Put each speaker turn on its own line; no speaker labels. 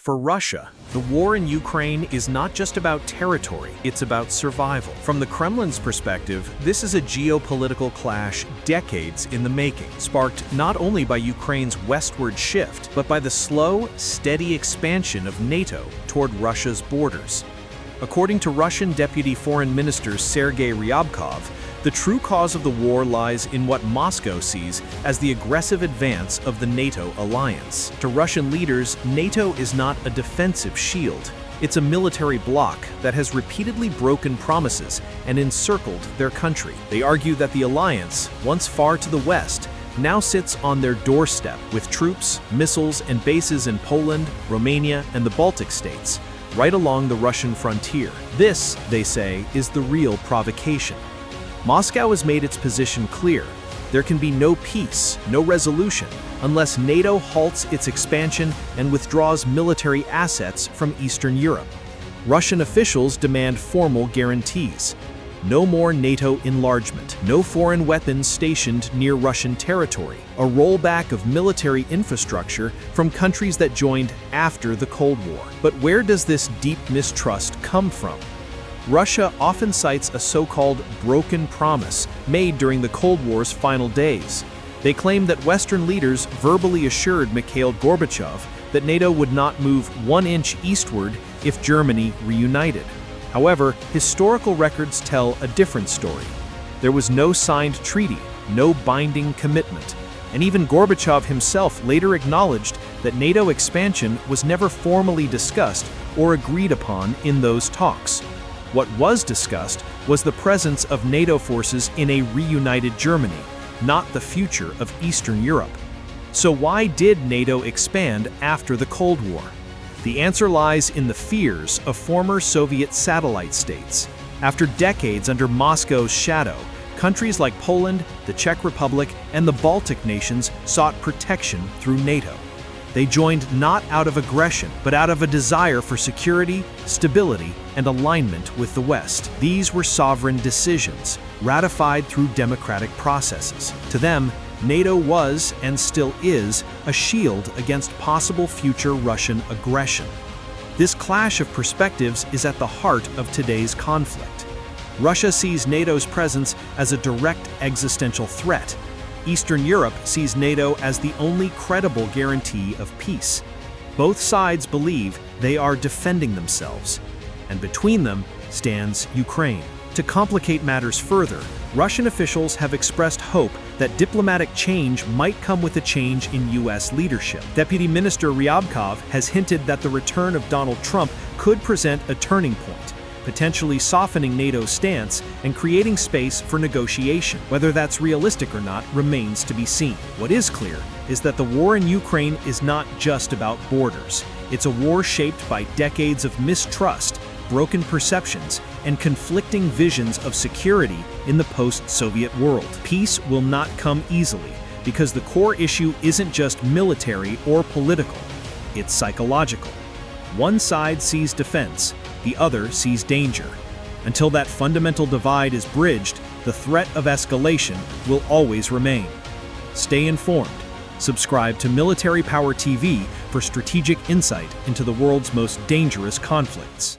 For Russia, the war in Ukraine is not just about territory, it's about survival. From the Kremlin's perspective, this is a geopolitical clash decades in the making, sparked not only by Ukraine's westward shift, but by the slow, steady expansion of NATO toward Russia's borders. According to Russian Deputy Foreign Minister Sergei Ryabkov, the true cause of the war lies in what Moscow sees as the aggressive advance of the NATO alliance. To Russian leaders, NATO is not a defensive shield. It's a military bloc that has repeatedly broken promises and encircled their country. They argue that the alliance, once far to the west, now sits on their doorstep with troops, missiles, and bases in Poland, Romania, and the Baltic states, right along the Russian frontier. This, they say, is the real provocation. Moscow has made its position clear. There can be no peace, no resolution, unless NATO halts its expansion and withdraws military assets from Eastern Europe. Russian officials demand formal guarantees. No more NATO enlargement, no foreign weapons stationed near Russian territory, a rollback of military infrastructure from countries that joined after the Cold War. But where does this deep mistrust come from? Russia often cites a so-called broken promise made during the Cold War's final days. They claim that Western leaders verbally assured Mikhail Gorbachev that NATO would not move 1 inch eastward if Germany reunited. However, historical records tell a different story. There was no signed treaty, no binding commitment, and even Gorbachev himself later acknowledged that NATO expansion was never formally discussed or agreed upon in those talks. What was discussed was the presence of NATO forces in a reunited Germany, not the future of Eastern Europe. So why did NATO expand after the Cold War? The answer lies in the fears of former Soviet satellite states. After decades under Moscow's shadow, countries like Poland, the Czech Republic, and the Baltic nations sought protection through NATO. They joined not out of aggression, but out of a desire for security, stability, and alignment with the West. These were sovereign decisions, ratified through democratic processes. To them, NATO was, and still is, a shield against possible future Russian aggression. This clash of perspectives is at the heart of today's conflict. Russia sees NATO's presence as a direct existential threat. Eastern Europe sees NATO as the only credible guarantee of peace. Both sides believe they are defending themselves, and between them stands Ukraine. To complicate matters further, Russian officials have expressed hope that diplomatic change might come with a change in U.S. leadership. Deputy Minister Ryabkov has hinted that the return of Donald Trump could present a turning point, potentially softening NATO's stance and creating space for negotiation. Whether that's realistic or not remains to be seen. What is clear is that the war in Ukraine is not just about borders. It's a war shaped by decades of mistrust, broken perceptions, and conflicting visions of security in the post-Soviet world. Peace will not come easily, because the core issue isn't just military or political, it's psychological. One side sees defense, the other sees danger. Until that fundamental divide is bridged, the threat of escalation will always remain. Stay informed. Subscribe to Military Power TV for strategic insight into the world's most dangerous conflicts.